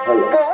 Hello.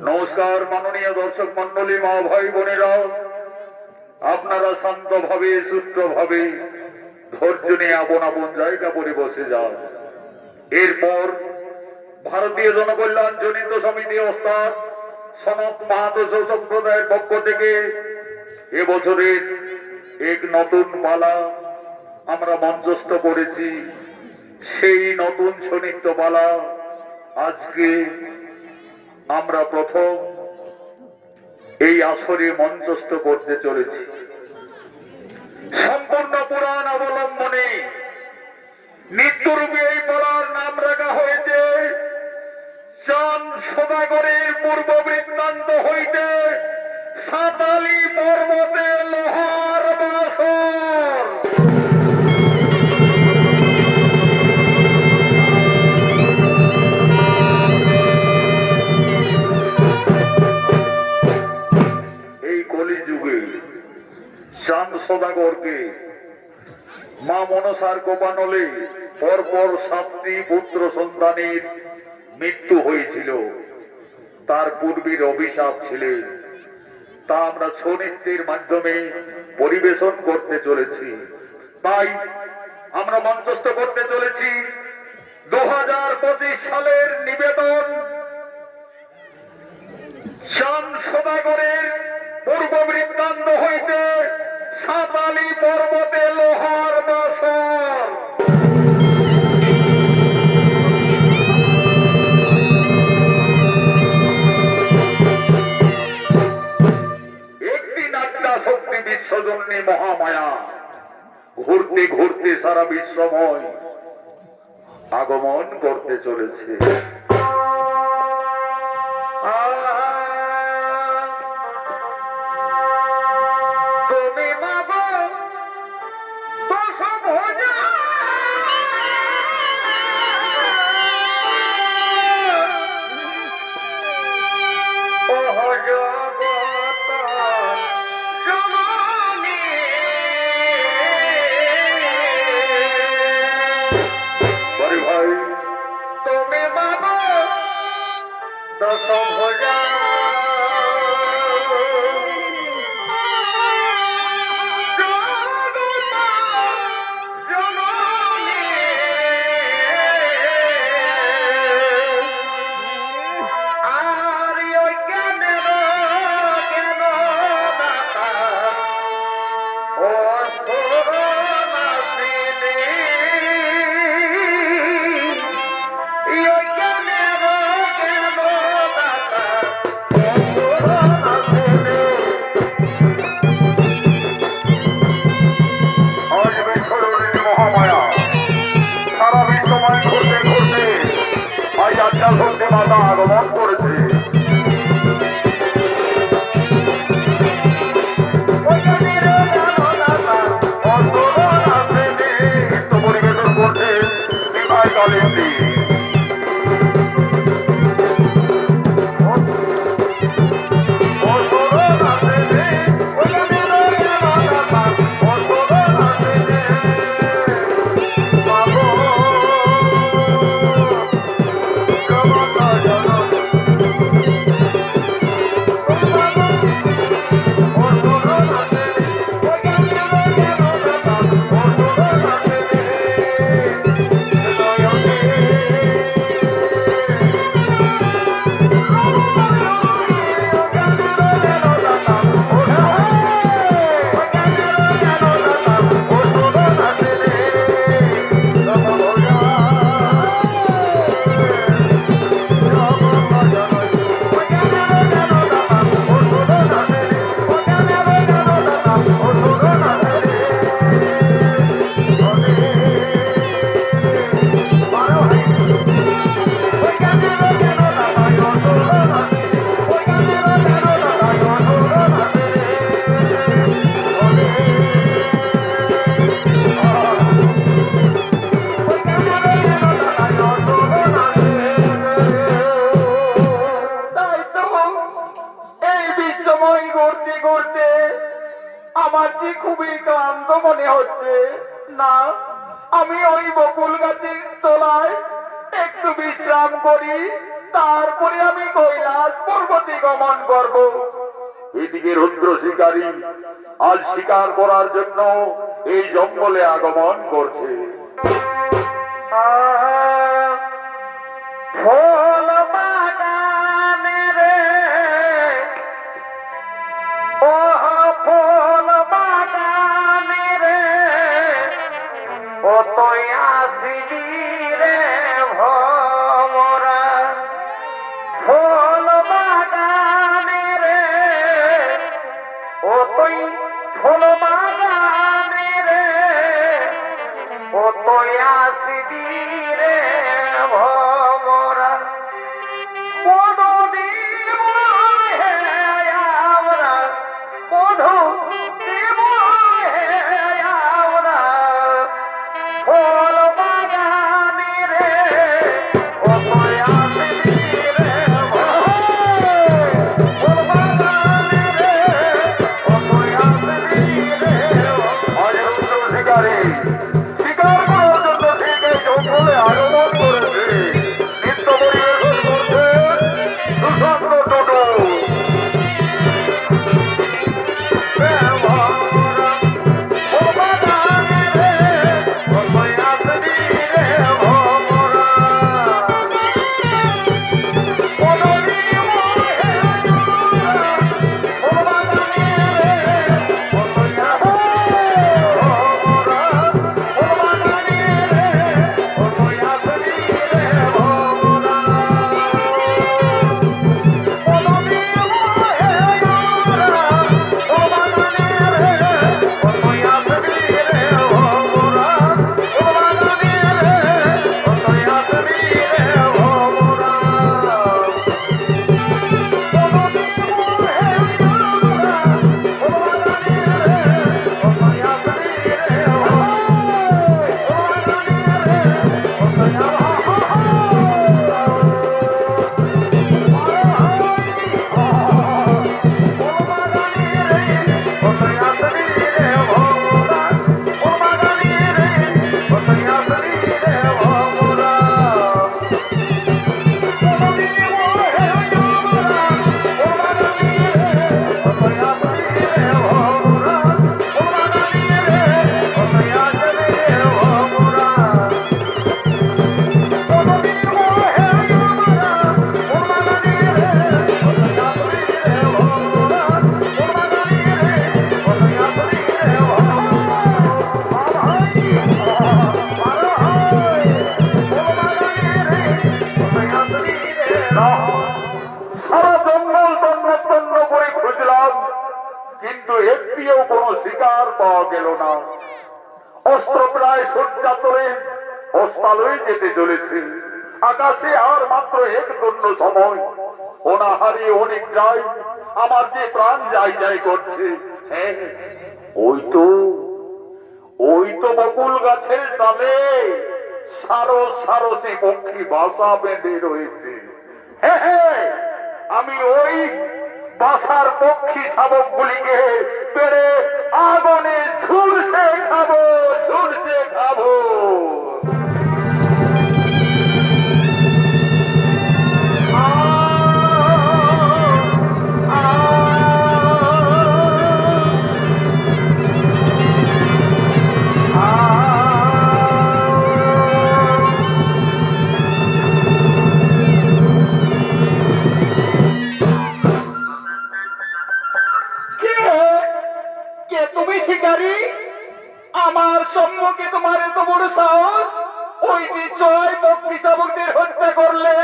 নমস্কার মাননীয় দর্শক মন্ডলী, মা ভাই বোনেরা, আপনারা শান্তভাবে সুষ্ঠুভাবে ধৈর্য নিয়ে আপন আপন জায়গা করে বসে যান। এরপর ভারতীয় জনকল্যাণ জনিত সমিতি অর্থাৎ সনত মাহাতো সম্প্রদায়ের পক্ষ থেকে এবছরের এক নতুন পালা আমরা মঞ্চস্থ করেছি। সেই নতুন সনিত্য পালা আজকে আমরা প্রথম এই আসরে মঞ্চস্থ করতে চলেছি। সম্পূর্ণ পুরাণ অবলম্বনে নিত্যরূপী এই পালার নাম রাখা হয়েছে চাঁদ সদাগরের পূর্ব বৃত্তান্ত হইতে সাতালি পর্বতে লোহার বাসর। চাঁদ সদাগরকে মা মনসার কোপানলে পরপর 7টি পুত্র সন্তানের মৃত্যু হয়েছিল। তার পূর্বের অভিশাপ ছিলেন, তা আমরা ছৌ নৃত্যের মাধ্যমে পরিবেশন করতে চলেছি। তাই আমরা মঞ্চস্থ করতে চলেছি 2025 সালের নিবেদন চাঁদ সদাগরের পূর্ব বৃত্তান্ত হইতে সাতালি পর্বতে লোহার বাসর। একদিন আড্ডা শক্তি বিশ্বজন্যী মহামায়া ঘুরতে ঘুরতে সারা বিশ্বময় আগমন করতে চলেছে। তুমি বাবা দশভুজা মাতা আগমন করেছে। পরিবেশন করছে বিবাহ কালেন্দ্রী। আমার যে খুবই ক্লান্ত মনে হচ্ছে, না আমি ওই বকুল গাছের তলায় একটু বিশ্রাম করি, তারপরে আমি কৈলাস পর্বতে গমন করব। এদিকে রুদ্র শিকারী আজ শিকার করার জন্য এই জঙ্গলে আগমন করছে। ফল বাগানে রে ও ফল বাগানে রে ও তুই আসিবি রে ভমরা। ফল বাগানে রে ও তুই ফল বাগানে রে ও তুই আসিবি রে ভমরা। মধু দিব হে আমরা, মধু দিব হে আমরা, ফল বাগানে রে ও তুই আসিবি রে ফল বাগানে রে ও তুই আসিবি রে। আজ রুদ্র শিকারী শিকার করার জন্য ঠিক এই জঙ্গলে গেল না। অস্ত্র প্রায় সূর্যাতরে অস্তালয়ে যেতে চলেছে। আকাশে আর মাত্র এক দণ্ড সময়। অনাহারে অনেক যায়, আমার যে প্রাণ যাই যাই করছে। হ্যাঁ, ওই তো বকুল গাছের ডালে সারো সারো সে পক্ষী বাসা বেঁধে রয়েছে। হ্যাঁ হ্যাঁ, আমি ওই বাসার পক্ষী শাবক গুলিকে পেরে আগুনে ঝুলসে খাবো, ঝুলসে খাবো। তুমি শিকারী, আমার সম্মুখে তোমার এত বড় সাহস? ওই বিষয় পক্ষী শাবকদের হত্যা করলে?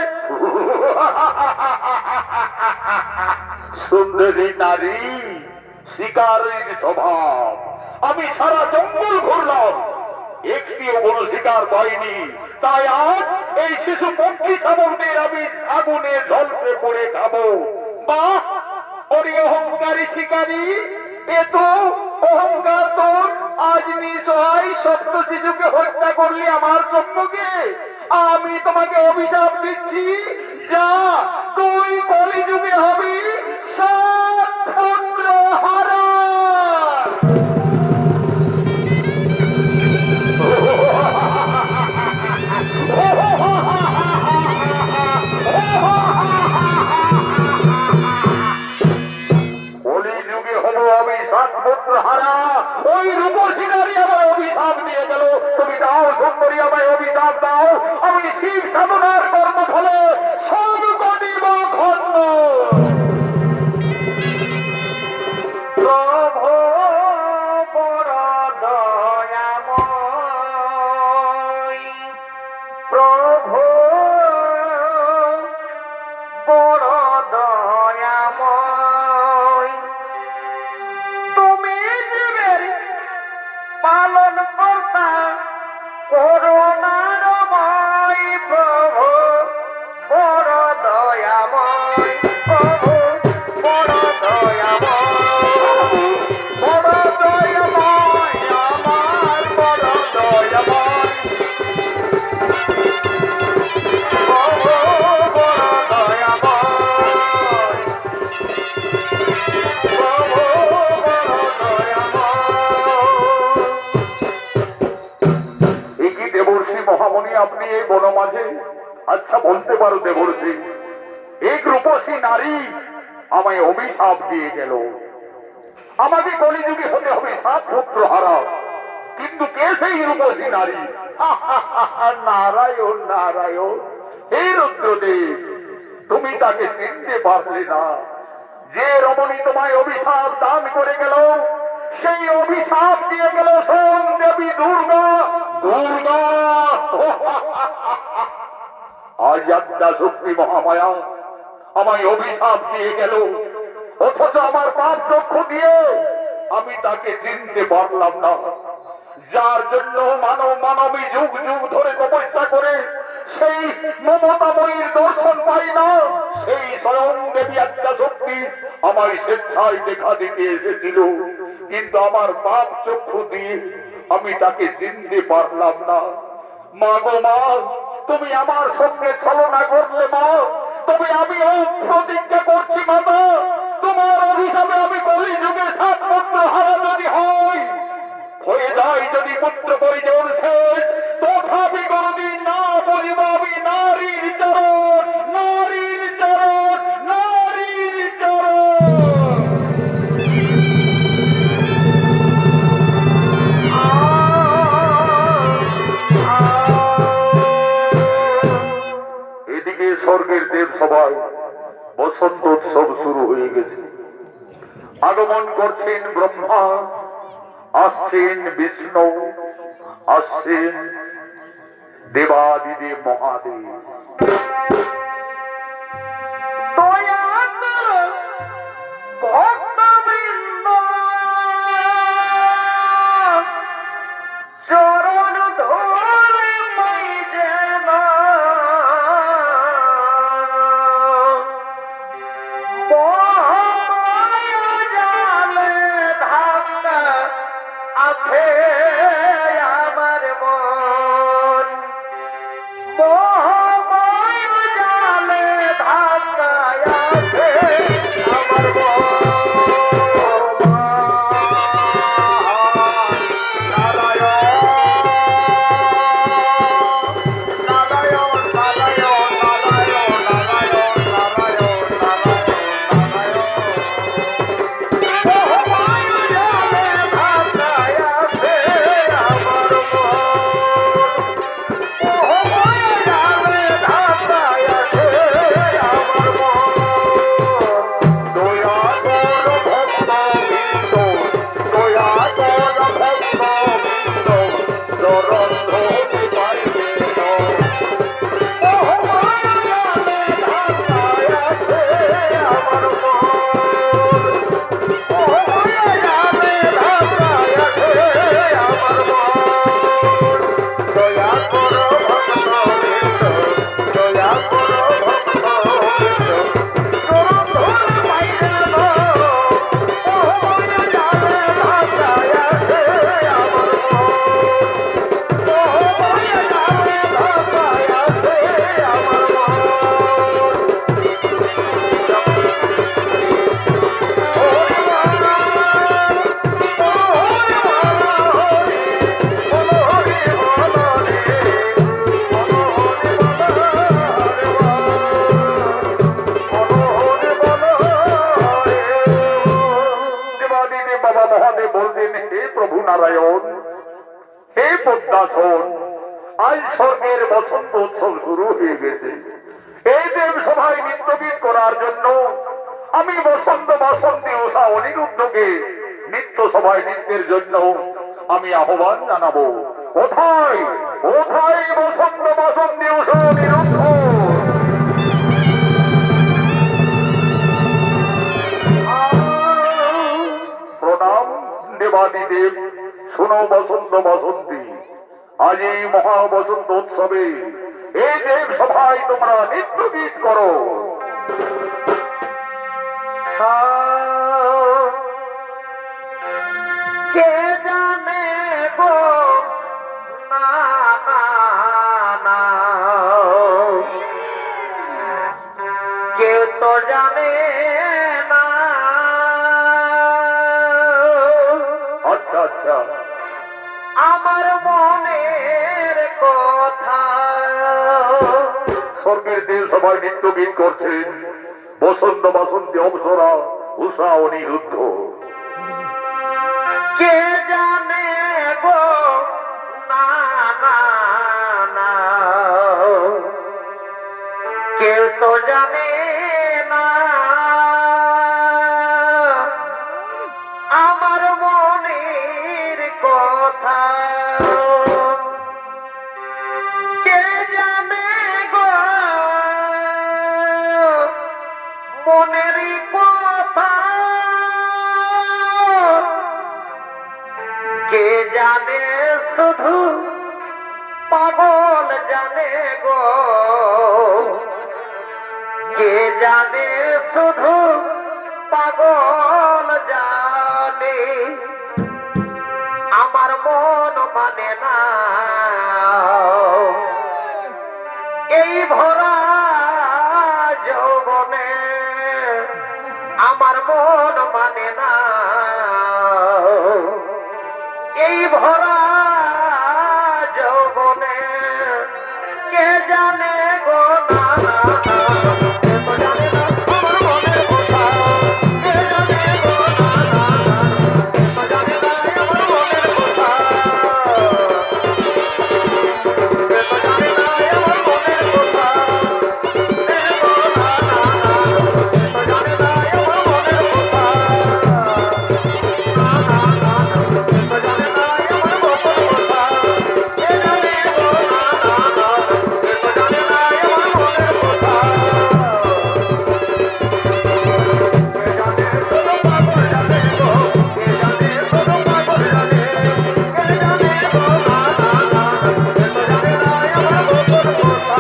সুন্দরী নারী, শিকারীর স্বভাব। আমি সারা জঙ্গল ঘুরলাম, একটিও কোন শিকার পাইনি। তাই আজ এই শিশু পক্ষী শাবকদের আমি আগুনে ঝলসে পড়ে খাবো। বাহ, ওরে অহংকারী শিকারী, এত অহংকার তোর! আজ নিঃসহায় সপ্ত শিশুকে হত্যা করলি আমার সম্মুখে। আমি তোমাকে অভিশাপ দিচ্ছি, যা তুই কলিযুগে হবি সাত পুত্র হারা। কলিযুগে হবো আমি সাত পুত্র হারা। ওই রূপসী নারী আমায় অভিশাপ দিয়ে গেল। তুমি দাও সুন্দরী, আমায় অভিশাপ দাও। আমি শিব সাধনার কর্ম ফলে সব কটিব খন্ড। প্রভু বড় দয়াময়, প্রভু বড় দয়াময়, তুমি জীবের পালন কর্তা করুণার ময়। প্রভু বড় দয়াময়, প্রভু বড় দয়াময়, বড় দয়াময়, আমার বড় দয়াময়, প্রভু বড় দয়াময়, প্রভু বড় দয়াময়। এই কি দেবর্ষি মহামণি আপনি এই বন মাঝে? আচ্ছা বলতে পারো দেবর্ষি, এক রূপসী নারী আমায় অভিশাপ দিয়ে গেল। আমাকে কলিযুগে হতে হবে সাত পুত্র হারা। কিন্তু কে সেই রূপসী নারী? নারায়ণ নারায়ণ, হে রুদ্রদেব, তুমি তাকে চিনতে পারলে না। যে রমণী তোমায় অভিশাপ দান করে গেল, সেই অভিশাপ দিয়ে গেল সোম দেবী দুর্গা। দুর্গা আজ আদ্যা শক্তি মহামায়া আমায় অভিশাপ দিয়ে গেল, অথচ আমার পাপ চক্ষু দিয়ে আমি তাকে চিনতে পারলাম না। যার জন্য মানবী যুগ যুগ ধরে তপস্যা করে সেই মমতাময়ীর দর্শন পাই না, সেই স্বয়ং দেবী আদ্যা শক্তি আমায় স্বেচ্ছায় দেখা দিতে এসেছিল। কিন্তু আমার পাপ চক্ষু দিয়ে আমি তাকে চিনতে পারলাম না। মা গো মা, তুমি আমার সঙ্গে ছলনা করলে মা। তবে আমি প্রতিজ্ঞা করছি মাতা, তোমার অভিশাপে আমি কলিযুগে সাত পুত্র হারা যদি হয়ে যায়, যদি পুত্র পরিজন শেষ, তথাপি কোনদিন না বলিব আমি নারীর চরণ, নারীর চরণ, নারীর চরণ। এদিকে স্বর্গের দেব সভায় বসন্ত উৎসব শুরু হয়ে গেছে। আগমন করছেন ব্রহ্মা, আসছেন বিষ্ণু, আসছেন দেবাদিদেব মহাদেব। ভক্তবৃন্দ বন্ধতে পারবে না। ও জানে ঢাকায় আছে আমার মন, ও জানে ঢাকায় আছে আমার মন। দয়া করো ভক্তবৃন্দ, দয়া করো ভক্তবৃন্দ, চরণ ধরে পাইবে না। ও জানে ঢাকায় আছে আমার মন, ও জানে ঢাকায় আছে আমার বাবা মহাদেব বলতেন, হে প্রভু নারায়ণ, হে পদ্মাসন, আজ স্বর্গের বসন্ত উৎসব শুরু হয়ে গেছে। এই দেব সভায় নৃত্যগীত করার জন্য আমি বসন্ত বাসন্তী উষা অনিরুদ্ধকে নৃত্য সভায় নৃত্যের জন্য আমি আহ্বান জানাবো। কোথায় কোথায় বসন্ত বাসন্তী উষা অনিরুদ্ধ? প্রণাম দেবাদিদেব। শোনো বসন্ত বাসন্তী, আজ এই মহা বসন্ত উৎসবে এই দেব সভায় তোমরা নৃত্য গীত করো। কে জানে গো না না না, কেউ তো জানে না। আচ্ছা আচ্ছা, আমার মনের কথা। স্বর্গের দেব সবাই নৃত্য গীত করছেন বসন্ত বাসন্তী অপ্সরা উষা অনিরুদ্ধ। কে জানে গো না না না, কেউ তো জানে না। আমার মনের কথা কে জানে গো, মনের কথা কে জানে, শুধু পাগল জানে গো। কে জানে, শুধু পাগল জানে। আমার মন মানে না এই ভরা যৌবনে, আমার মন মানে না এই ভরা যৌবনে। কে জানে গো না না না, কে তো জানে না আমার মনের কথা। কে জানে গো না না না, কে তো জানে না আমার মনের কথা। কে তো জানে না আমার মনের কথা। কে গো না না না, কে তো জানে না আমার মনের কথা। না না না, কে তো জানে না আমার মনের কথা। কে জানে গো না না না, কে তো জানে না আমার মনের কথা। কে জানে শুধু পাগল জানে গো, কে জানে শুধু পাগল জানে। কে জানে গো না না না, কে তো জানে না আমার মনের কথা।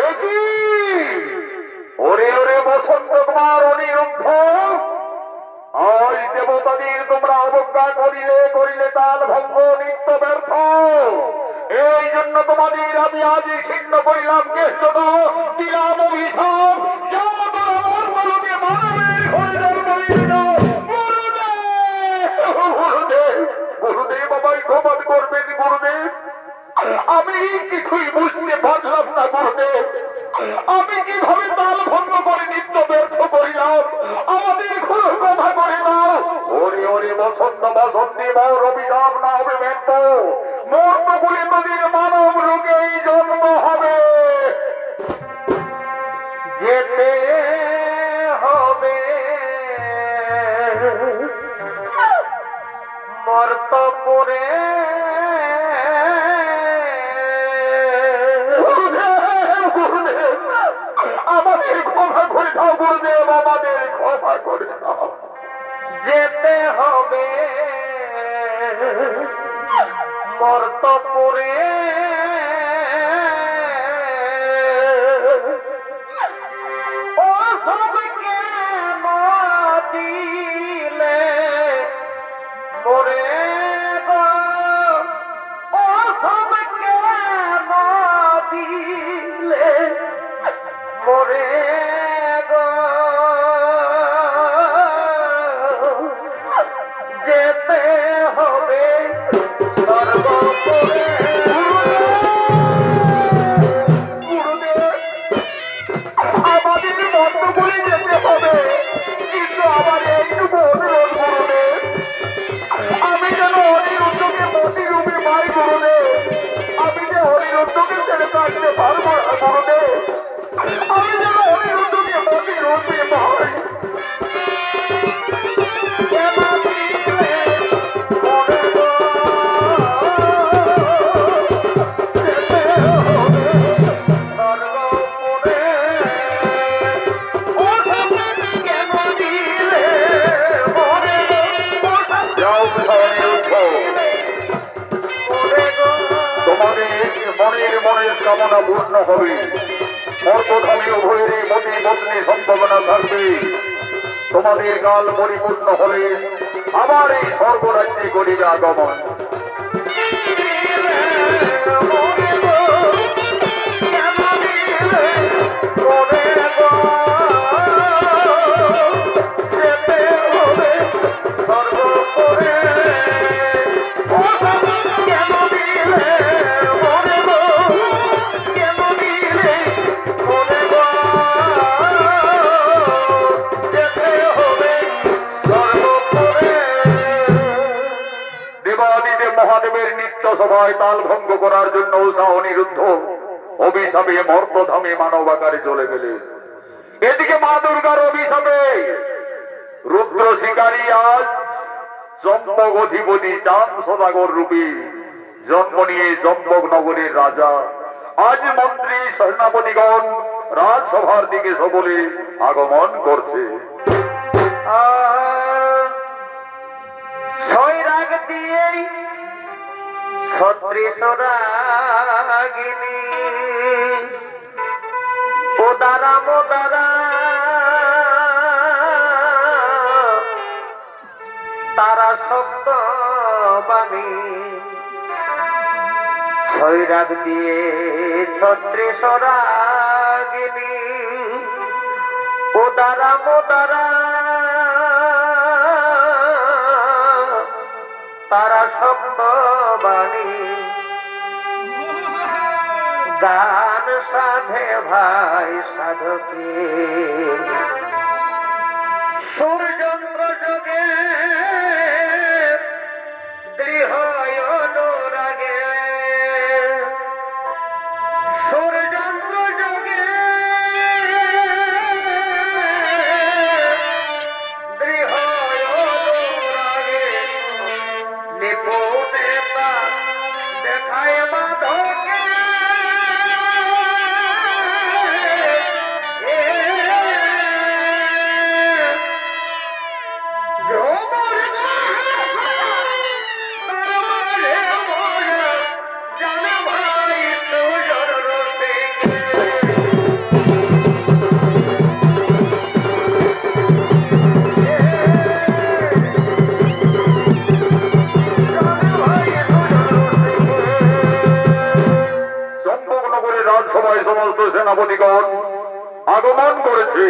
এ কি? ওরে ওরে বসন্ত কুমার অনিরুদ্ধ, আজ দেবতাদের তোমরা অবজ্ঞা করিলে করিলে তাল ভঙ্গ নিত্য ব্যর্থ। এই জন্য তোমাদের আমি আজ ছিন্ন করিলাম কেষ্ট দিলাম অভিশাপ। যাও তোমরা আমার পলকে মানবের ঘরে জন্ম নিয়ে যাও। গুরুদেব গুরুদেব গুরুদেব, আমায় ক্ষমা করবেন গুরুদেব। আমি কিছুই বুঝতে পারলাম না গুরুদেব, আমি কিভাবে তাল ভঙ্গ করে নিত্য ব্যর্থ করিলাম। আমাদের কোনো কথা করে দাও। ওরে ওরে বসন্ত বাসন্তী মোর অভিশাপ না হবে ব্যর্থ। মোর তো বলে তোদের মানব রোগেই জন্ম হবে। যেতে হবে মর্তপুরে। ক্ষমা করে দাও। যেতে হবে মর্তপুরে, ও সবকে দিলে মোরে গো, ও সবকে দিলে মোরে গো, যেতে হবে সর্বপুরে। আমাদের মর্তপুরে যেতে হবে, কিন্তু আমার এইটুকু অনুরোধ গুরুদেব, আমি যেন অনিরুদ্ধকে মতিরূপে পাই গুরুদেব। আমি যে অনিরুদ্ধকে ছেড়ে থাকতে পারবো না গুরুদেব, আমি যেন অনিরুদ্ধকে মতিরূপে পাই। মনের কামনা পূর্ণ হবে, অর্থধামী উভয়েরই মতি বদলি সম্ভাবনা থাকবে। তোমাদের কাল পরিপূর্ণ হলে আবার এই স্বর্গরাজ্যে করিবে আগমন। মহাদেবের নিত্য সভায় তাল ভঙ্গ করার জন্য উষা অনিরুদ্ধ অভিশাপে মর্তধামে মানব আকারে চলে গেলে, এদিকে মা দুর্গার অভিশাপে রুদ্র শিকারী আজ জম্বক অধিপতি চাঁদ সদাগর রূপী জন্ম নিয়ে জম্বক নগরের রাজা। আজ মন্ত্রী সেনাপতিগণ রাজসভার দিকে সকলে আগমন করছে। ছয়রাগ দিয়ে ছত্রিশরাগিনী ওদারা মোদারা তারা শব্দ বাণী, ছয়রাগ দিয়ে ছত্রিশরাগিনী ওদারা মোদারা তারা শব্দ বাণী গান সাধে ভাই সাধকে সূর্যন্দ্র যোগে দৃঢ় অনুরাগে, সূর্যন্দ্র যোগে দৃঢ় অনুরাগে নিপুণে দেখায় বাধকে সমস্ত সেনাপতিগণ আগমন করেছে।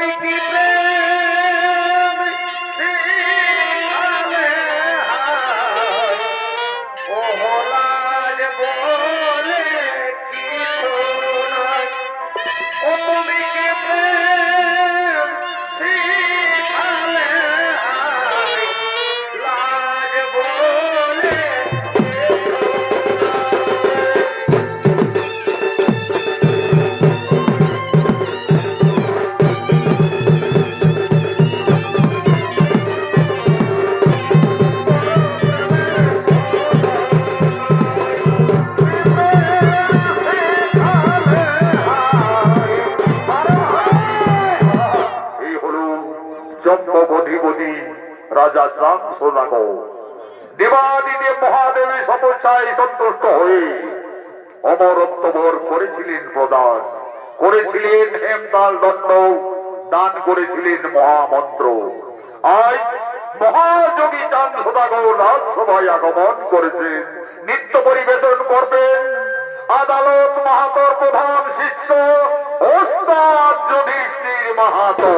তুমি কি প্রেম শিখালে হায়, প্রহ্লাদ বলে কি শোনায়। ও তুমি কি প্রেম শিখালে হায়, লাজ বলে কি শোনায়। এই হলো চম্পবধিপতি রাজা চাঁদসোনাগর। দেবাদিদেব মহাদেবী সমস্যায় সন্তুষ্ট হয়ে অমরত্ববর করেছিলেন প্রদান, করেছিলেন হেমতাল দণ্ড, দান করেছিলেন মহামন্ত্র। আজ মহাযোগী চাঁদসোনাগর রাজসভায় আগমন করেছেন, নৃত্য পরিবেশন করবেন আদালত মাহাতোর প্রধান শিষ্য ওস্তাদ যুধিষ্ঠির মাহাতো।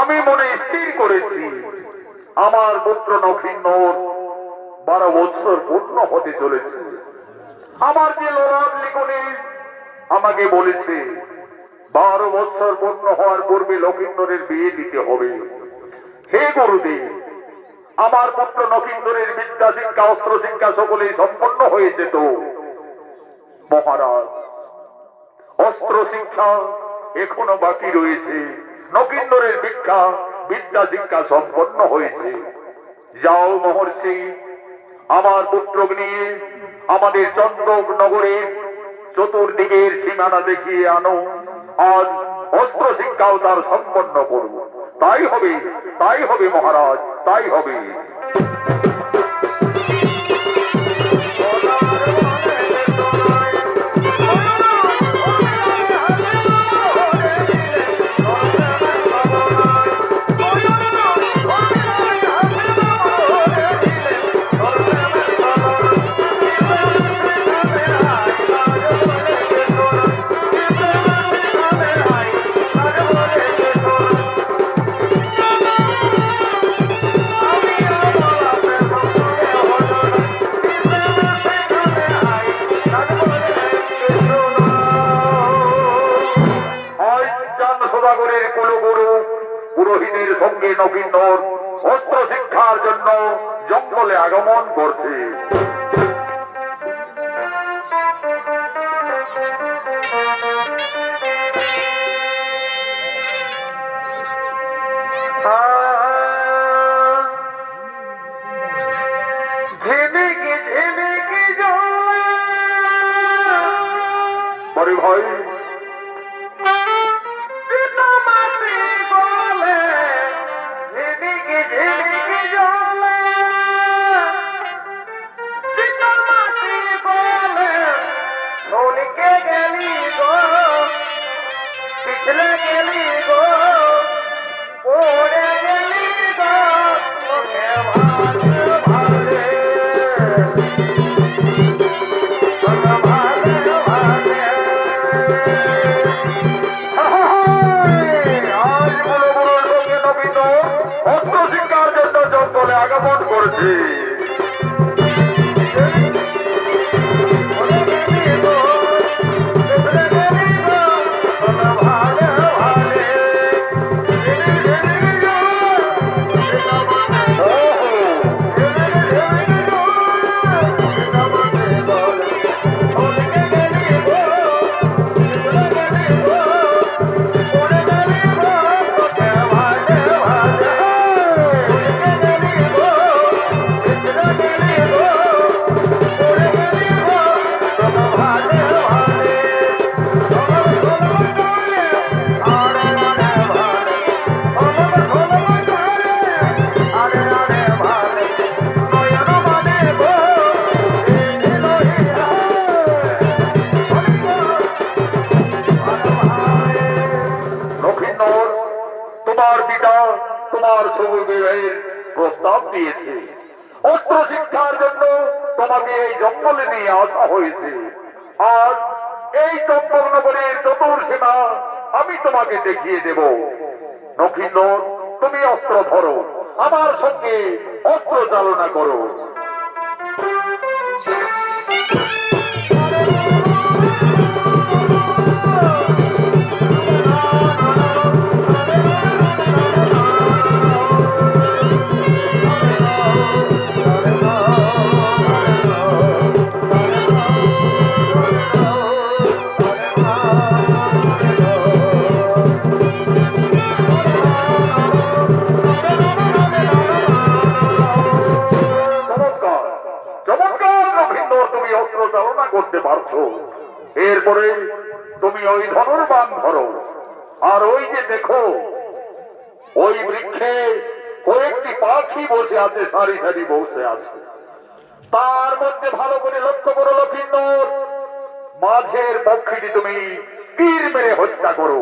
আমি মনে স্থির করেছি আমার পুত্র নক্ষিন্নর 12 বছর পূর্ণ হতে চলেছে। আমার যে ললাট লিখনে আমাকে বলেছে 12 বছর পূর্ণ হওয়ার পূর্বে লক্ষিন্দরের বিয়ে দিতে হবে। হে গুরুদেব, আমার পুত্র নক্ষিন্দরের বিদ্যা শিক্ষা অস্ত্র শিক্ষা সকলেই সম্পন্ন হয়েছে তো মহারাজ? অস্ত্র শিক্ষা এখনো বাকি রয়েছে, নকিন্দরের বিদ্যা শিক্ষা সম্পন্ন হয়েছে। যাও মহর্ষি, আমার পুত্রকে নিয়ে আমাদের চন্দ্রক নগরের চতুর্দিকের সীমানা দেখিয়ে আনো। আজ অস্ত্র শিক্ষাও তার সম্পন্ন করব। তাই হবে মহারাজ, তাই হবে। পুরোহিতের সঙ্গে নকিন্দর অস্ত্র শিক্ষার জন্য জঙ্গলে আগমন করছে। ঝিমিকি ঝিমিকি জলে বড় ভাই আগমন করেছে। প্রস্তাব দিয়েছে, অস্ত্র শিক্ষার জন্য তোমাকে এই জঙ্গলে নিয়ে আসা হয়েছে। আর এই চম্পক নগরের চতুর্সীমা আমি তোমাকে দেখিয়ে দেব। নকিন্দর, তুমি অস্ত্র ধরো, আমার সঙ্গে অস্ত্র চালনা করো। করতে পারছো, এরপরে তুমি ওই ধনুর্বাণ ধরো। আর ওই যে দেখো, ওই বৃক্ষে কয়েকটি পাখি বসে আছে, সারি সারি বসে আছে। তার মধ্যে ভালো করে লক্ষ্য করো লক্ষিন্দর, মাঝের পক্ষীটি তুমি তীর মেরে হত্যা করো।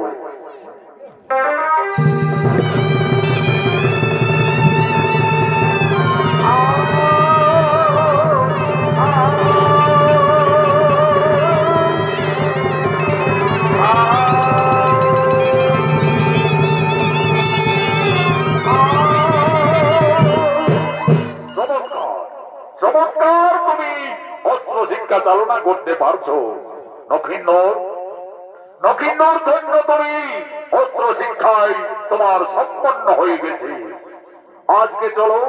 চমৎকার, তুমি অস্ত্র শিক্ষা চালনা করতে পারছো নকিন্দর। নকিন্দর, ধন্য তুমি, অস্ত্র শিক্ষায় তোমার সম্পন্ন হয়ে গেছে। আজকে চলো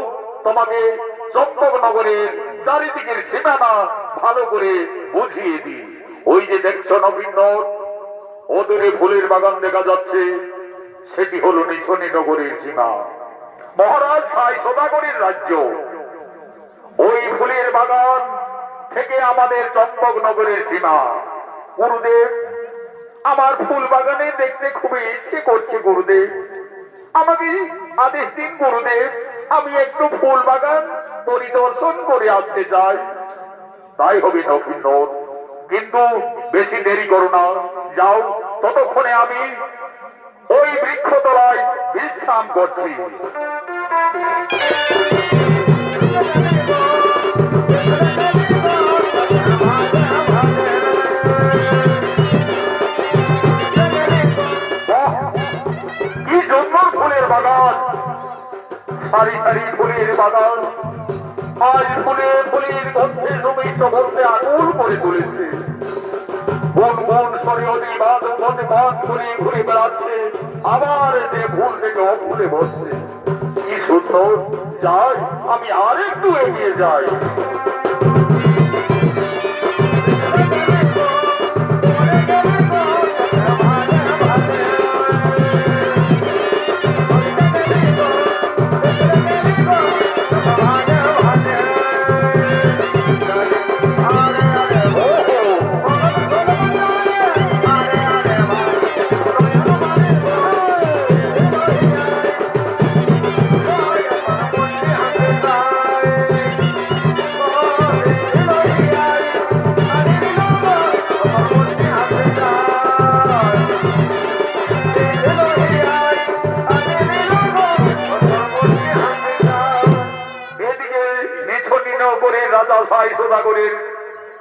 তোমাকে চম্পক নগরের চারিদিকের সীমানা ভালো করে বুঝিয়ে দিই। ওই যে দেখছো নকিন্দর, ওদূরে ফুলের বাগান দেখা যাচ্ছে, সেটি হলো নিছনি নগরীর সীমা, মহারাজ সাই সদাগরের রাজ্য। ওই ফুলের বাগান থেকে আমাদের চম্পক নগরের সীমা। গুরুদেব, আমার ফুল বাগানে দেখতে খুবই ইচ্ছে করছে গুরুদেব, আমাকে আদেশ দিন গুরুদেব, আমি একটু ফুল বাগান পরিদর্শন করে আসতে চাই। তাই হবে নক্ষিন্দর, কিন্তু বেশি দেরি করো না, যাও, ততক্ষণে আমি ওই বৃক্ষতলায় বিশ্রাম করছি। কি সুন্দর ফুলের বাগান, সারি সারি ফুলের বাগান, আজ ফুলে ফুলের গন্ধে সুমিষ্ট বলতে আকুল করে তুলেছে। কোন কোন সরিয়দি বাদ মধ্যে বাদ ঘুরে ঘুরে বেড়াচ্ছে, আবার এসে ফুল থেকে অফুলে বসছে। কি সুন্দর, যাই, আমি আর একটু এগিয়ে যাই।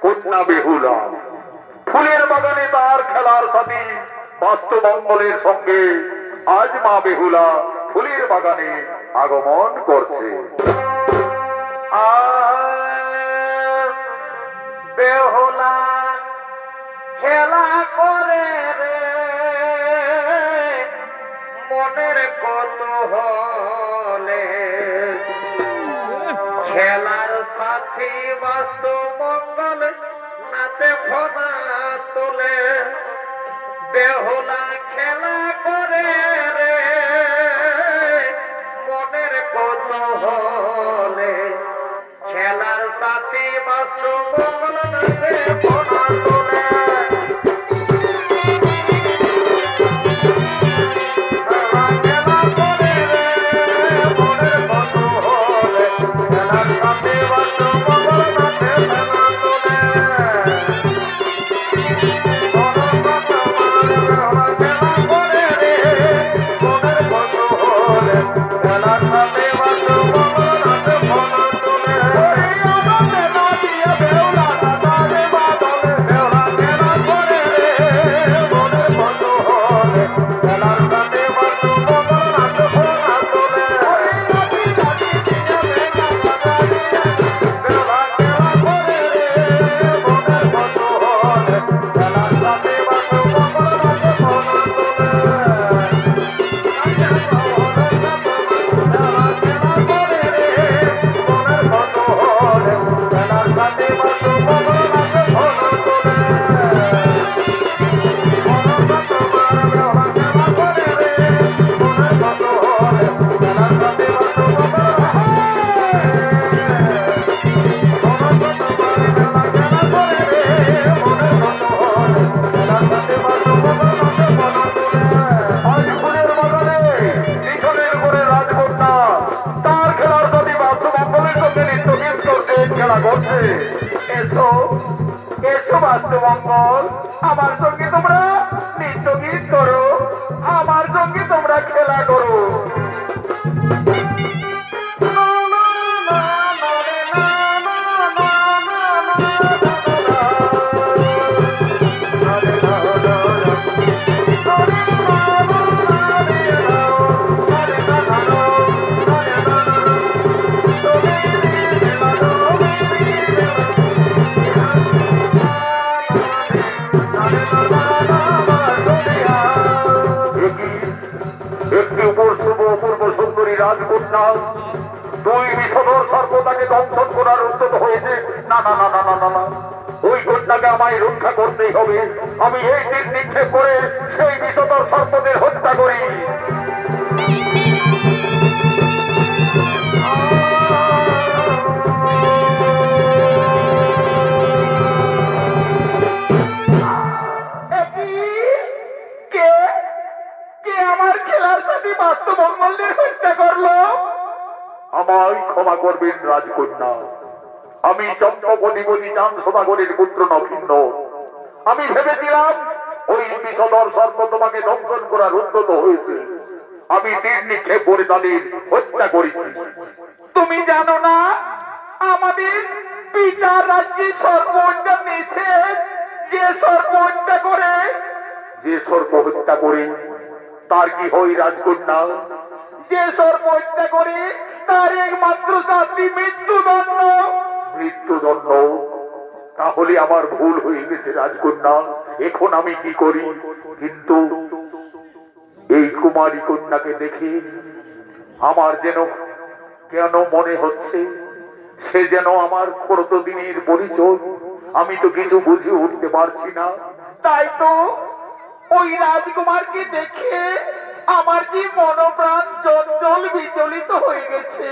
কন্যা বেহুলা ফুলের বাগানে তার খেলার সাথী বাস্তমঙ্গলের সঙ্গে আজ মা বেহুলা ফুলের বাগানে আগমন করছে। বেহুলা খেলা করে রে মনের কৌতূহলে, খেলার সাথী বাস্তমঙ্গল নাতে ফোনা তোলে। বেহুলা খেলা করে রে মনের কৌতূহলে, খেলার সাথী বাস্তমঙ্গল নাতে ফোনা তোলে। বাস্তমঙ্গল, আমার সঙ্গে তোমরা নৃত্য গীত করো, আমার সঙ্গে তোমরা খেলা করো। রাজকন্যা দুই বিষধর সর্প তাকে দংশন করার উদ্যত হয়েছে। না না না না না না, ওই কন্যাকে আমায় রক্ষা করতেই হবে। আমি এই তীর নিক্ষেপ করে সেই বিষধর সর্পদের হত্যা করি। কে কে আমার খেলার সাথে বাস্তবঙ্গলের হত্যা করলো? আমায় ক্ষমা করবেন রাজকন্যা, আমি চন্দ্রপতিপতি চাঁদ সদাগরের পুত্র নভিন্ন। আমি ভেবেছিলাম ওই বিষধর সর্প তোমাকে দংশন করার উদ্যত হয়েছে। আমি তীর নিক্ষেপ করে তাদের হত্যা করেছি। তুমি জানো না আমাদের পিতার রাজ্যে সর্প হত্যা নিষেধ? যে সর্প হত্যা করে, যে সর্প হত্যা করে তার কি হয় রাজকন্যা? যে সর্প হত্যা করে তার একমাত্র শাস্তি মৃত্যুদণ্ড। মৃত্যুদণ্ড? তাহলে আমার ভুল হয়ে গেছে রাজকন্যা, এখন আমি কি করি? কিন্তু এই কুমারী কন্যাকে দেখে আমার যেন কেন মনে হচ্ছে সে যেন আমার কতদিনের পরিচয়। আমি তো কিছু বুঝে উঠতে পারছি না। তাই তো ওই রাজকুমারকে দেখে আমার যে মনোপ্রাণ চঞ্চল বিচলিত হয়ে গেছে।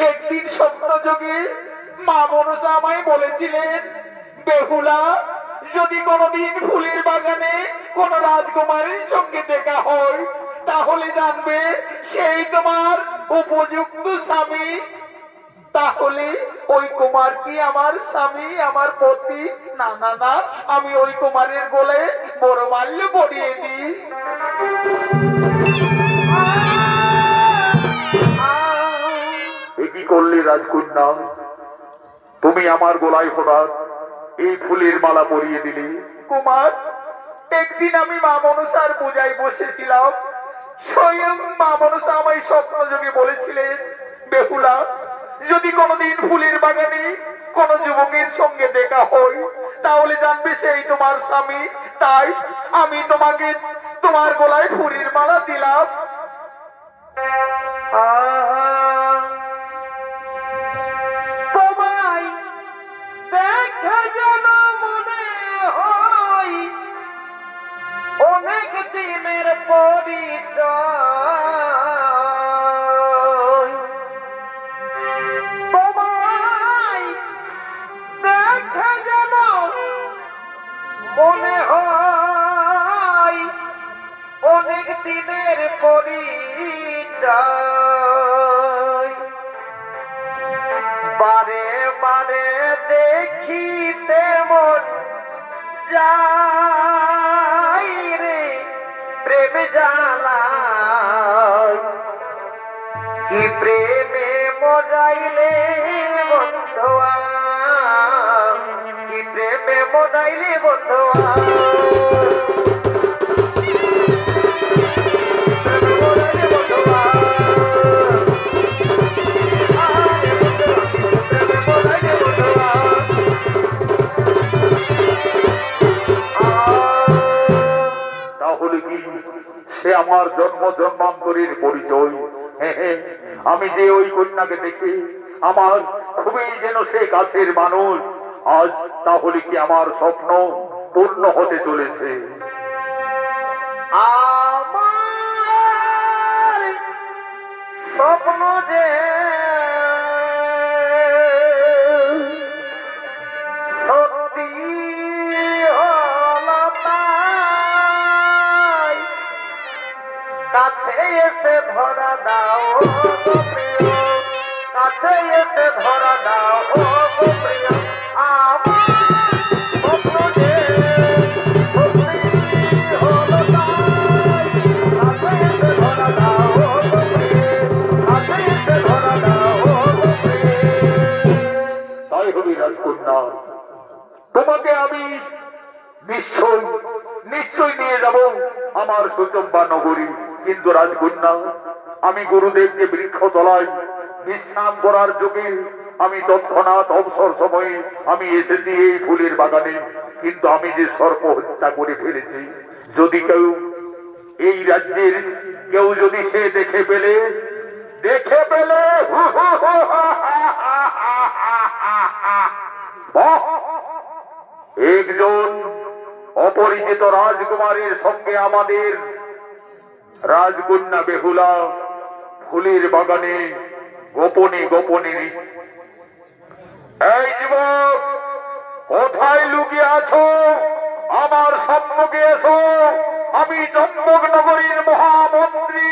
একদিন স্বপ্নযোগে মা মনসা আমায় বলেছিলেন, বেহুলা, যদি কোনোদিন ফুলের বাগানে কোন রাজকুমারীর সঙ্গে দেখা হয় তাহলে জানবে সেই তোমার উপযুক্ত স্বামী। তাহলে ওই কুমার কি আমার স্বামী, আমার পতি? না না না, আমি ওই কুমারের গলে বড়মাল্য পরিয়ে দিই। কি করলে রাজকন্যা? তুমি আমার গলায় হঠাৎ এই ফুলের মালা পরিয়ে দিলে। কুমার, একদিন আমি মা মনসার পূজায় বসেছিলাম। স্বয়ং মা মনসা আমায় স্বপ্নযোগে বলেছিলেন, বেহুলা, যদি কোনোদিন ফুলের বাগানে কোন যুবকের সঙ্গে দেখা হয় তাহলে জানবে সেই তোমার স্বামী। তাই আমি তোমাকে তোমার গলায় ফুলের মালা দিলাম। তোমায় দেখে যেন মনে হয় অনেক দিনের পরিচয়। তোমায় দেখে যেন মনে হয় অনেক দিনের পরিচয়। বারে বারে দেখিতে মন যাই রে প্রেম জ্বালা, কি প্রেমে মজাইলে বন্ধুয়া, কি প্রেমে মজাইলে বন্ধুয়া। তাহলে কি সে আমার জন্ম জন্মান্তরের পরিচয়? আমি যে ওই কন্যাকে দেখে আমার খুবই যেন সে কাছের মানুষ। আজ তাহলে কি আমার স্বপ্ন পূর্ণ হতে চলেছে? আমার স্বপ্ন যে সত্যি হলো তাই, কাছে এসে ধরা দাও গো প্রিয়, কাছে এসে ধরা দাও গো প্রিয়। আমার স্বপ্ন যে সত্যি হলো তাই, কাছে এসে ধরা দাও গো প্রিয়, কাছে এসে ধরা দাও গো প্রিয়। তাই হবি রাজকন্যা, তোমাকে আমি নিশ্চয় নিশ্চয় নিয়ে যাব আমার সুচম্বা নগরী। কিন্তু রাজকন্যা, আমি গুরুদেবকে বৃক্ষ তলায় বিশ্রাম করার যোগে আমি তৎক্ষণাৎ অবসর সময়ে আমি এসেছি এই ফুলের বাগানে। কিন্তু আমি যে সর্প হত্যা করে ফেলেছি, যদি কেউ এই রাজ্যের কেউ যদি সে দেখে পেলে একজন অপরিচিত রাজকুমারের সঙ্গে আমাদের রাজকন্যা বেহুলা ফুলের বাগানে গোপনে গোপনে। এই যুবক, কোথায় লুকিয়ে আছো? আমার সম্মুখে এসো। আমি চম্পক নগরীর মহামন্ত্রী।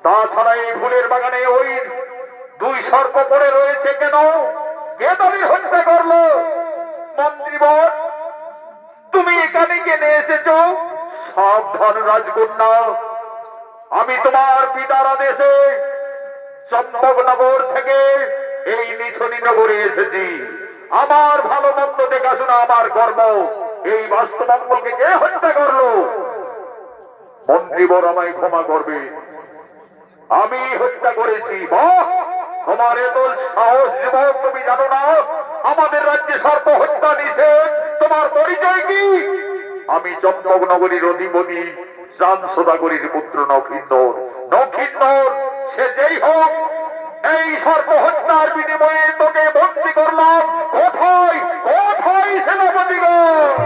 তাছাড়া এই ফুলের বাগানে ওই দুই সর্প পড়ে রয়েছে কেন? কে তাদের হত্যা করলো? মন্ত্রীবর, তুমি এখানে কেনে এসেছো? সাবধান রাজকন্যা, আমি তোমার পিতার আদেশে চম্পকনগর থেকে এই নিছনি নগরে এসেছি। আমার ভালো মন্দ দেখাশোনা আমার কর্ম। এই বাস্তুমঙ্গলকে কে হত্যা করলো? মন্ত্রীবর, আমায় ক্ষমা করবে, আমি হত্যা করেছি। বাহ, তোমার এত সাহস যুবক! তুমি জানো না আমাদের রাজ্যে সর্প হত্যা নিষেধ? তোমার পরিচয় কি? আমি চম্পক নগরীর অধিপতি চাঁদ সদাগরীর পুত্র নক্ষিন্দর। নক্ষিন্দর সে যেই হোক, এই সর্প হত্যার বিনিময়ে তোকে বন্দী করলাম। কোথায় কোথায় সেনাপতিগণ?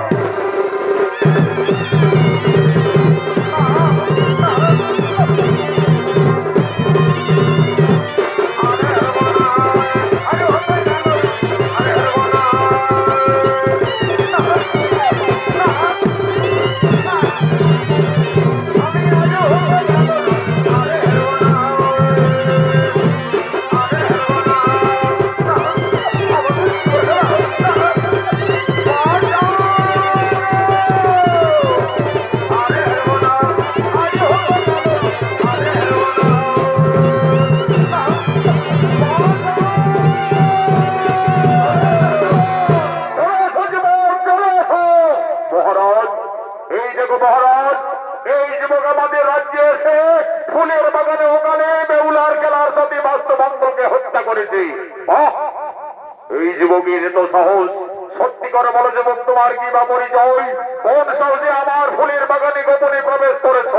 এই যুবকের তো সাহস! সত্যি করে বলো যুবক, তোমার কি বা পরিচয়? কোন সাহসে আমার ফুলের বাগানে গোপনে প্রবেশ করেছ?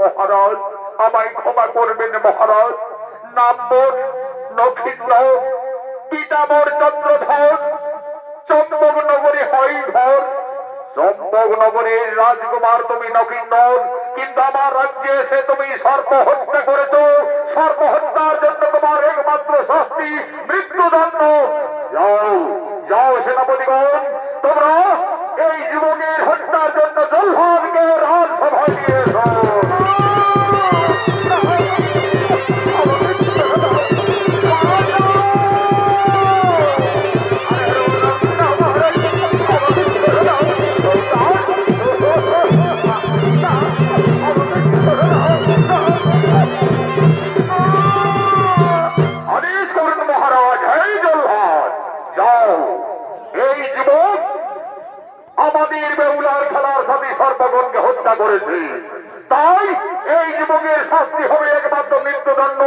মহারাজ, আমায় ক্ষমা করবেন মহারাজ। নাম মোর নক্ষিন্দর, পিতা মোর চন্দ্রধর, চম্পক নগরী হয় ঘর। চম্পক নগরীর রাজকুমার তুমি নক্ষিন্দর, কিন্তু আমার রাজ্যে এসে তুমি সর্প হত্যা করেছ। সর্প হত্যার জন্য তোমার একমাত্র শাস্তি মৃত্যুদণ্ড। যাও যাও সেনাপতিগণ, তোমরা এই যুবকের হত্যার জন্য জল্লাদকে রাজসভায় নিয়ে এসো। আমাদের বেহুলার খেলার সাথে সর্বগণকে হত্যা করেছে, তাই এই যুবকের শাস্তি হবে একমাত্র মৃত্যুদণ্ড।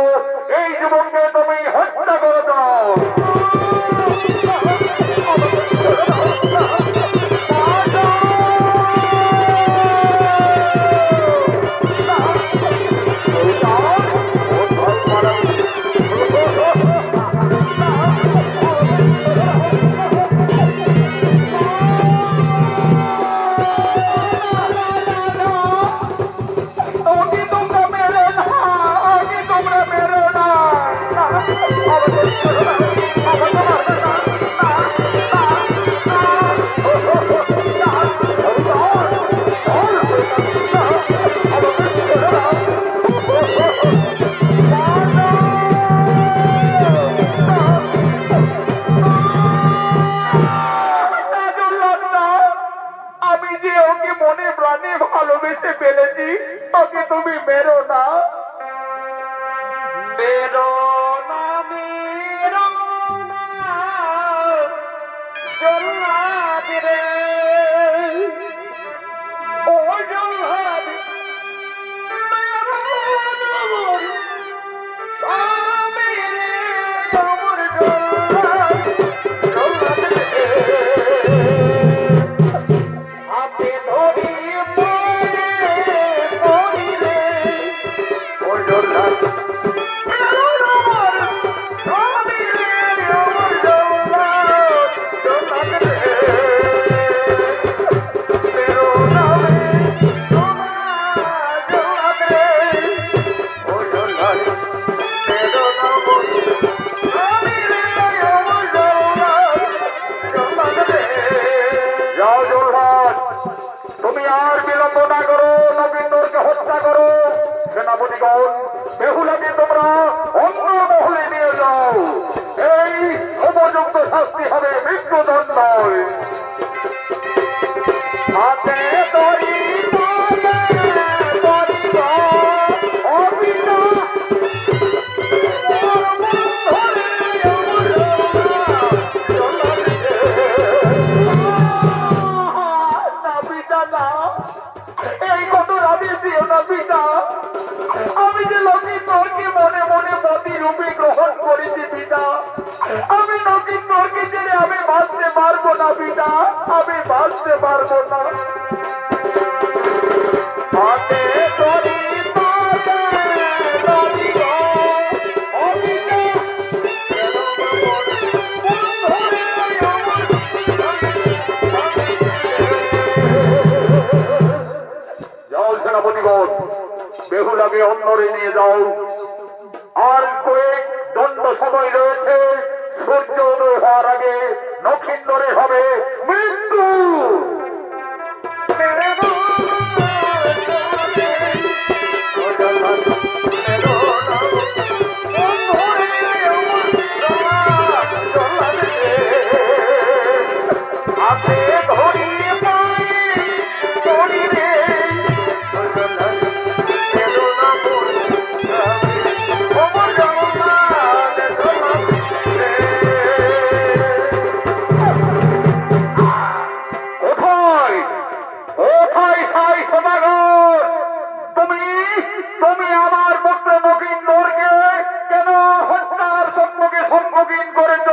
এই যুবককে তুমি হত্যা করে দাও। ভালোবেসে ফেলেছি, ওকে তুমি মেরো না, মেরো না, মেরো না জল্লাদ রে, ও জল্লাদ, মেরো না স্বামী রে, আমার জল্লাদ, জল্লাদ রে, হাতে ধরি সেনাপতিগণ, বেহুলাকে তোমরা অন্য মহলে নিয়ে যাও। এই উপযুক্ত শাস্তি হবে মৃত্যুদণ্ড। হাতে তরি এই কঠোর আদেশ দিও না পিতা। আমি যে লক্ষিন্দরকে মনে মনে পতি রূপে গ্রহণ করেছি পিতা, আমি লক্ষিন্দরকে ছেড়ে আমি বাঁচতে পারবো না পিতা, আমি বাঁচতে পারবো না। হাতে তরি সেনাপতিগণ, বেহুলাকে অন্যরে নিয়ে যাও। আর কয়েক দণ্ড সময় রয়েছে। সূর্য উদয় হওয়ার আগে লক্ষিন্দরে হবে মৃত্যু। তুমি আমার পুত্র নগিন্দরকে কেন হত্যার সম্মুখে সম্মুখীন করেছ?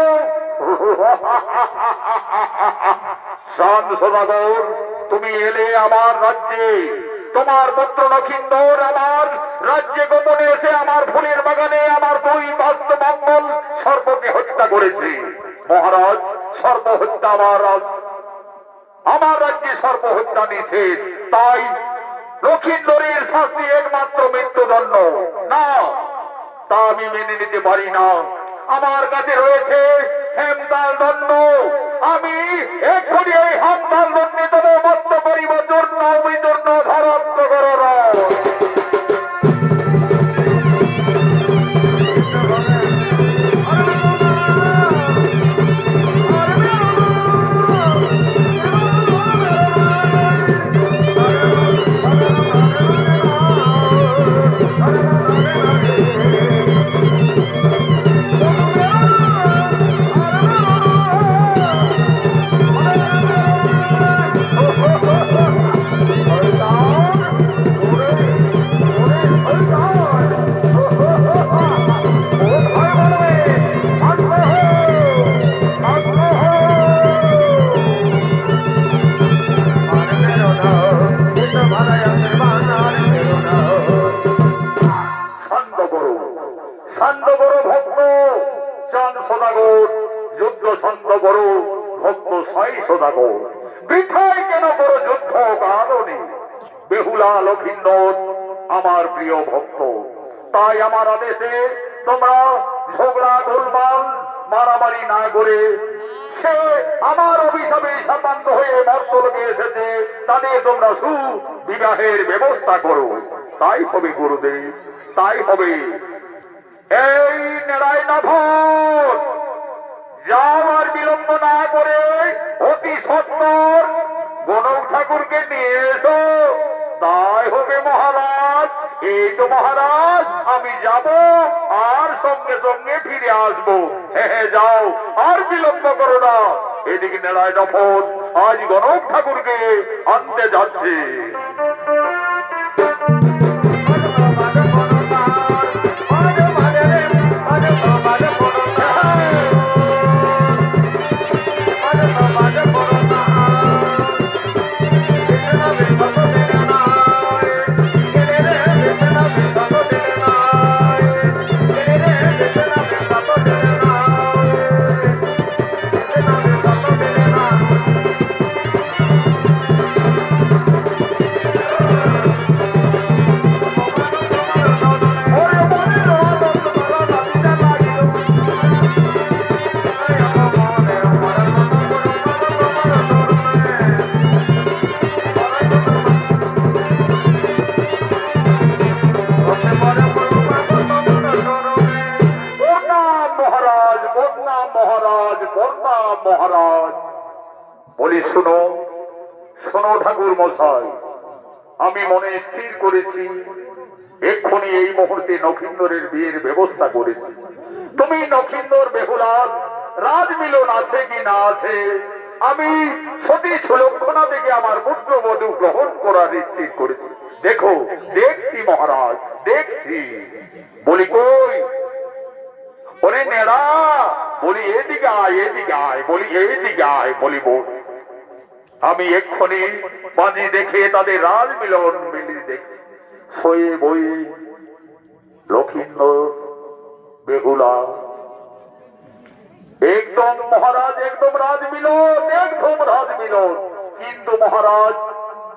শান্ত সদাগর, তুমি এলে আমার রাজ্যে। তোমার পুত্র নগিন্দর আমার রাজ্যে গোপনে এসে আমার ফুলের বাগানে আমার দুই বাস্তবাঙ্গল সর্পকে হত্যা করেছে। মহারাজ, সর্প হত্যা আমার রাজ্যে সর্প হত্যা নিষেধ। তাই লক্ষিন্দরের শাস্তি একমাত্র মৃত্যুদণ্ড। না, তা আমি মেনে নিতে পারি না। আমার কাছে রয়েছে হেমতাল দণ্ড। আমি এক্ষুনি এই হেমতাল দণ্ডে দেবো মত্ত করিব চূর্ণ বিচূর্ণ ধরাত্ম করর। শান্ত করো ভক্ত চাঁদ সদাগর, যুদ্ধ শান্ত করো ভক্ত সাই সদাগর। বৃথায় কেন করো যুদ্ধ কারণে? বেহুলা লক্ষিন্দর আমার প্রিয় ভক্ত, তাই আমার আদেশে তোমরা ঝগড়া গোলমাল মারামারি না করে, সে আমার অভিশাপে শাপান্ত হয়ে মর্তলোকে এসেছে, তাদের তোমরা সুবিবাহের ব্যবস্থা করো। তাই হবে গুরুদেব, তাই হবে। এই নারায়ণাথ, যাওয়ার বিলম্ব না করে অতি সত্তর গণক ঠাকুরকে নিয়ে এসো। তাই হবে মহারাজ। এই তো মহারাজ, আমি যাব আর সঙ্গে সঙ্গে ফিরে আসবো। হ্যাঁ, যাও, আর বিলম্ব করো না। এদিকে নারায়ণাথ আজ গণক ঠাকুরকে আনতে যাচ্ছে। মশাই, আমি মনে স্থির করেছি এক্ষুনি এই মুহূর্তে নক্ষিন্দরের বিয়ের ব্যবস্থা করেছি। তুমি নক্ষিন্দর বেহুলার রাজমিলন আছে কি না আছে, আমি সতী সুলক্ষণা থেকে আমার পুত্রবধূ গ্রহণ করার স্থির করেছি। দেখো, দেখছি মহারাজ, দেখছি। বলি কই, বলি নেড়া, বলি এদিকে আয়, এদিকে আয়, বলি এইদিকে আয়, বলি বোন। আমি এক্ষুনি বাজি দেখে তাদের রাজমিলন মিলিয়ে দেখছি। সয়ে বই লক্ষিন্দর বেহুলা একদম মহারাজ, একদম রাজমিলন, একদম রাজমিলন। কিন্তু মহারাজ,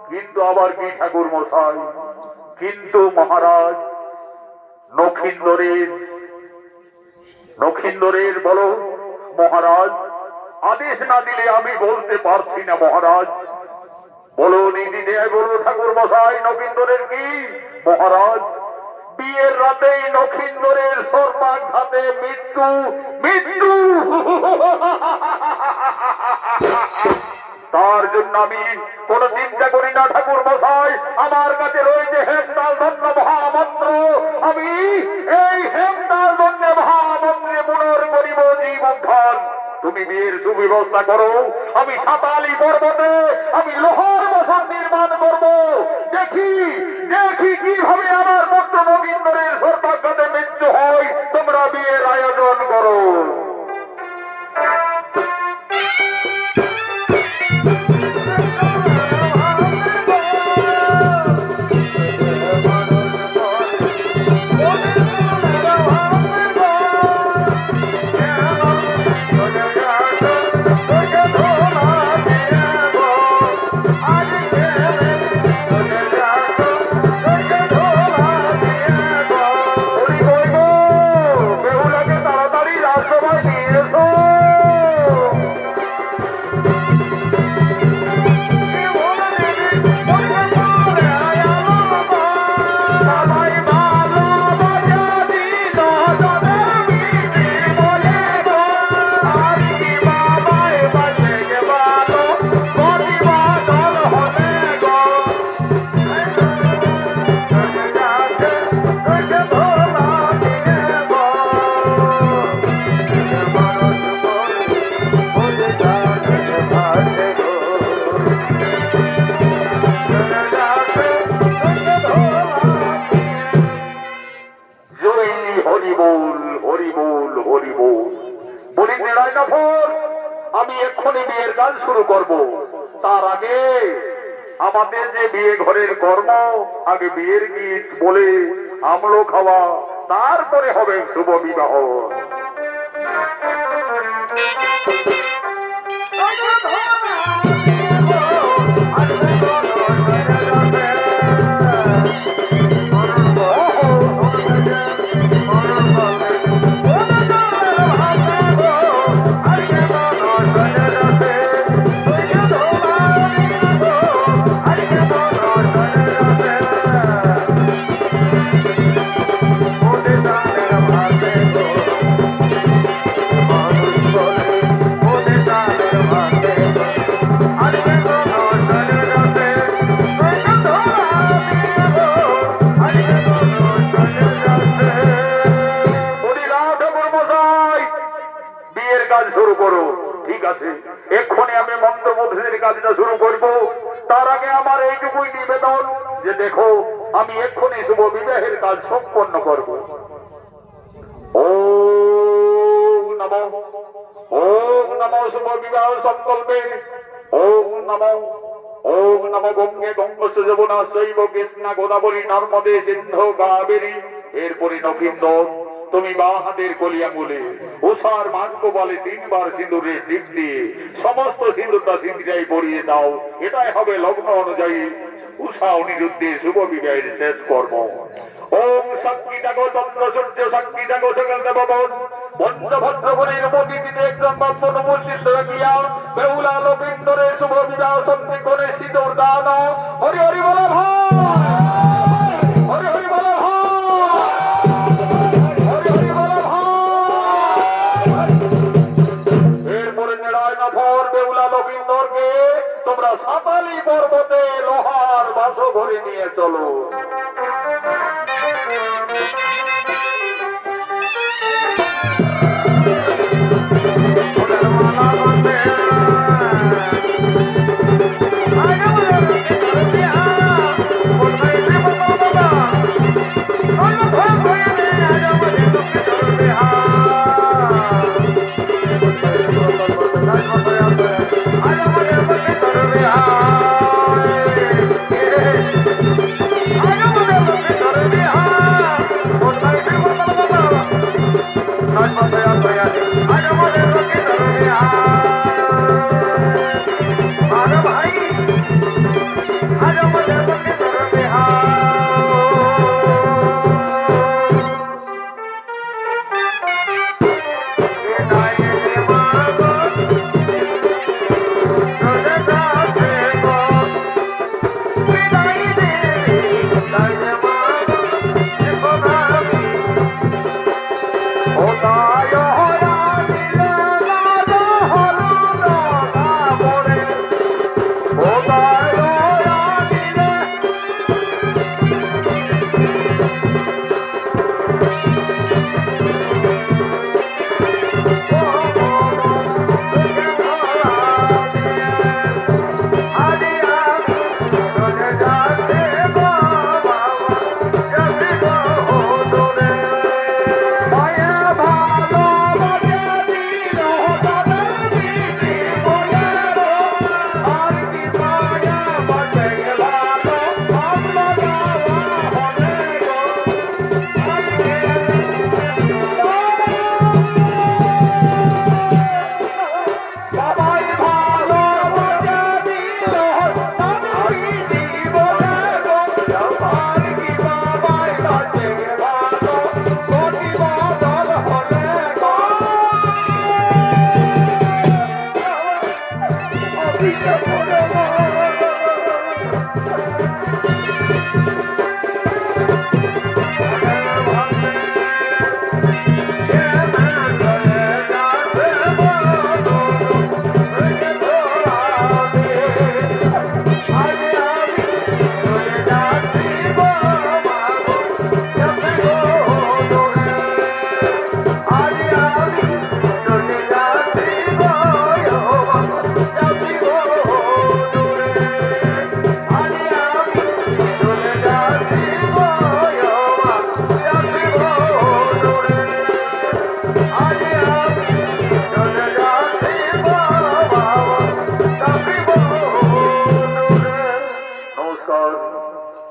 কিন্তু আবার কি ঠাকুর মশাই, কিন্তু মহারাজ নক্ষিন্দরের বলো মহারাজ, আদেশ না দিলে আমি বলতে পারছি না মহারাজ। বলো নীতি দেয়, বলো ঠাকুর মশাই, নক্ষিন্দরের কি মহারাজ? বিয়ের রাতেই নক্ষিন্দরের সর্বাঘাতে মৃত্যু, মৃত্যু। তার জন্য আমি কোন চিন্তা করি না ঠাকুর মশাই। আমার কাছে রয়েছে হেমতাল ধন্য মহামন্ত্র। আমি এই হেমতাল ধন্য মহামন্ত্রে পুনর করিব জীব উদ্ধার। তুমি বিয়ের সুব্যবস্থা করো, আমি সাতালি পর্বতে আমি লোহার বসন নির্মাণ করব। দেখি দেখি কিভাবে আমার পুত্র নগিন্দরের সর্বাঘাতে মৃত্যু হয়। তোমরা বিয়ের আয়োজন করো। আমি এক্ষুনি বিয়ের গান শুরু করব। তার আগে আমাদের যে বিয়ে ঘরের কর্ম, আগে বিয়ের গীত বলে আমলো খাওয়া, তারপরে হবে শুভ বিবাহ। শুরু করো। ঠিক আছে, এক্ষুনি আমি মন্ত্রমুগ্ধের কাজটা শুরু করব। তার আগে আমার এইটুকুই নিবেদন যে দেখো, আমি এক্ষুনি শুভ বিবাহের কাজ সম্পন্ন করব। ওম নমঃ, ওম নমঃ শুভ বিবাহ সংকল্পে। ওম নমঃ, ওম নমঃ গঙ্গে গঙ্গস্য যমুনা চৈব কৃষ্ণা গোদাবরী নর্মদে সিন্ধু কাবেরী। এরপরে নক্ষিন্দর, তুমি বা হাতের কলি আঙুলে উষার মার্গ বলে 3 বার সিঁদুরের দিক দিয়ে সমস্ত সিঁদুরটা সিঁদুরাই পরিয়ে দাও। এটাই হবে লগ্ন অনুযায়ী উষা অনিরুদ্ধে শুভ বিবাহের শেষ কর্ম। ওম সাক্ষী থাকো চন্দ্র সূর্য, সাক্ষী থাকো সকল দেবগণ, পঞ্চভদ্রগণের প্রতিদিনে একজন ব্রাহ্মণ উপস্থিত রাখিয়া বেহুলা নক্ষিন্দরের শুভ বিবাহ সন্ধি করে সিঁদুর দান। হরি হরি বল ভাই, হরি হরি বল ভাই। এরপরে নেড়ায় নফর বেহুলা নক্ষিন্দরকে তোমরা সাতালি পর্বতে আসো ঘরে নিয়ে চলো।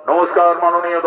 নমস্কার মাননীয়